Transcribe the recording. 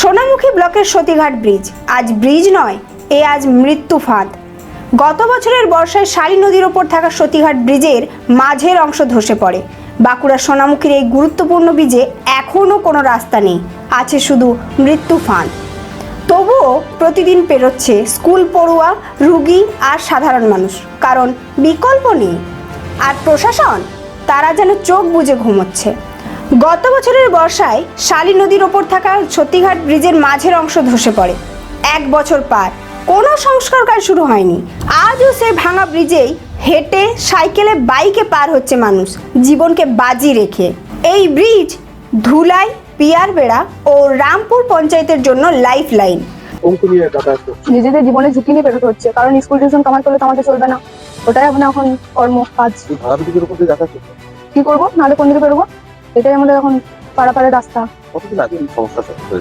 সোনামুখী ব্লকের সতীঘাট ব্রিজ আজ ব্রিজ নয়, আজ মৃত্যু ফাঁদ। গত বছরের বর্ষায় শালী নদীর ওপর থাকা সতীঘাট ব্রিজের মাঝের অংশ ধসে পড়ে। বাঁকুড়া সোনামুখীর এই গুরুত্বপূর্ণ ব্রিজে এখনও কোনো রাস্তা নেই, আছে শুধু মৃত্যু ফাঁদ। তবুও প্রতিদিন পেরোচ্ছে স্কুল পড়ুয়া, রুগী আর সাধারণ মানুষ, কারণ বিকল্প নেই। আর প্রশাসন, তারা যেন চোখ বুজে ঘুমোচ্ছে। গত বছরের বর্ষায় শালী নদীর ওপর থাকা সতীঘাট ব্রিজের মাঝের অংশ ধসে পড়ে। 1 বছর পার, কোনো সংস্কার কাজ শুরু হয়নি। আজও সেই ভাঙা ব্রিজেই হেঁটে, সাইকেলে, বাইকে পার হচ্ছে মানুষ, জীবনকে বাজি রেখে। এই ব্রিজ ধুলাই, পিয়ারবেড়া ও রামপুর পঞ্চায়েতের জন্য লাইফ লাইন। নিজেদের জীবনে ঝুঁকি নিয়ে বেরোতে হচ্ছে, কারণ স্কুল টিউশন কামাই করলে তো আমাদের চলবে না। ওটাই এখন কর্ম কাজ। কি করবো, নাহলে কোন দিকে বেরোবো? এটাই আমাদের এখন পাড়াপাড়ের রাস্তা। কতদিন আগে এই সমস্যা হয়েছে?